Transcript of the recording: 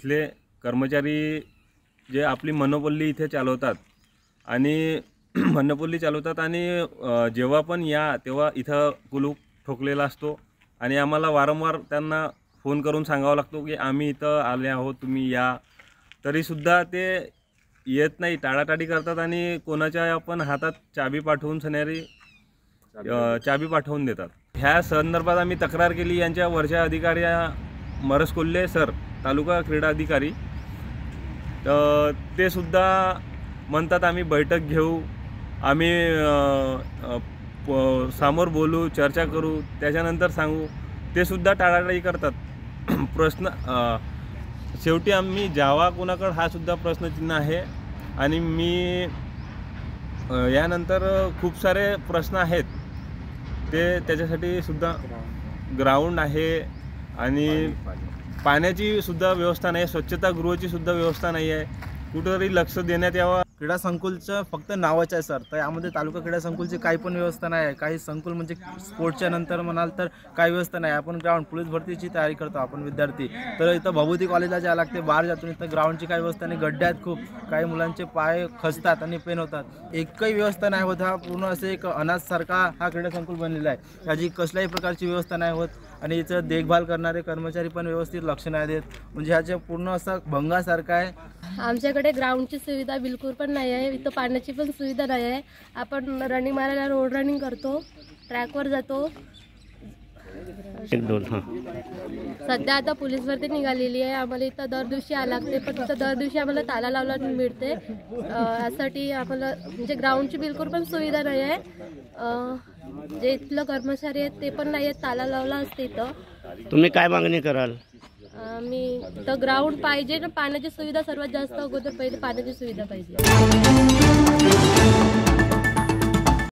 इथले कर्मचारी जे आपली मनोपल्ली इथे चालवतात आणि मनोपल्ली चालवतात आणि जेव्हा पण या तेव्हा इथं कुलूप ठोकलेला असतो आणि आम्हाला वारंवार त्यांना फोन करून सांगावं लागतो की आम्ही इथं आले आहोत, तुम्ही या. तरीसुद्धा ते येत नाही, टाळाटाळी करतात आणि कोणाच्या पण हातात चाबी पाठवून चाबी पाठवून देतात. ह्या संदर्भात आम्ही तक्रार केली यांच्या वरच्या अधिकारी मरस कोल्हे सर, तालुका क्रीडा अधिकारी. ते सुद्धा म्हणतात आम्ही बैठक घेऊ, आम्ही समोर बोलू, चर्चा करू, त्याच्यानंतर सांगू. ते सुद्धा टाळाटाळी करतात. प्रश्न शेवटी आम्ही जावा कोणाकडे हा सुद्धा प्रश्नचिन्ह आहे. आणि मी यानंतर खूप सारे प्रश्न आहेत ते त्याच्यासाठी सुद्धा ग्राउंड आहे आणि पाण्याची सुद्धा व्यवस्था नाही, स्वच्छतागृहाची सुद्धा व्यवस्था नाही आहे. कुठेतरी लक्ष देण्यात यावं. क्रीडा संकुलचं फक्त नावाचं आहे सर, तर यामध्ये तालुका क्रीडा संकुलची काही पण व्यवस्था नाही आहे. काही संकुल म्हणजे स्पोर्ट्सच्या नंतर म्हणाल तर काही व्यवस्था नाही. आपण ग्राउंड पोलीस भरतीची तयारी करतो आपण विद्यार्थी, तर इथं भभूती कॉलेजला जायला लागते, बाहेर जातो. इथं ग्राउंडची काही व्यवस्था नाही, गड्डे आहेत खूप, काही मुलांचे पाय खचतात आणि पेन होतात. एकही व्यवस्था नाही होत. हा पूर्ण असं एक अनाथसारखा हा क्रीडा संकुल बनलेला आहे. ह्याची कसल्याही प्रकारची व्यवस्था नाही होत आणि याचं देखभाल करणारे कर्मचारी पण व्यवस्थित लक्ष नाही देत. म्हणजे ह्याच्या पूर्ण असा भंगासारखा आहे. आमच्याकडे ग्राउंडची सुविधा बिलकुल पण नाही आहे. इथं पाण्याची पण सुविधा नाही आहे. आपण रनिंग मारायला रोड रनिंग करतो, ट्रॅकवर जातो. सध्या आता पोलीस भरती निघालेली आहे. आम्हाला इथं दर दिवशी यावं लागते, पण इथं दर दिवशी आम्हाला ताला लावला मिळते. यासाठी आम्हाला म्हणजे ग्राउंडची बिलकुल पण सुविधा नाही आहे. जे इथलं कर्मचारी आहेत ते पण नाही आहेत, ताला लावला असते इथं. तुम्ही काय मागणी कराल? मी इथं ग्राउंड पाहिजे ना, पाण्याची सुविधा सर्वात जास्त अगोदर पहिले पाण्याची सुविधा पाहिजे.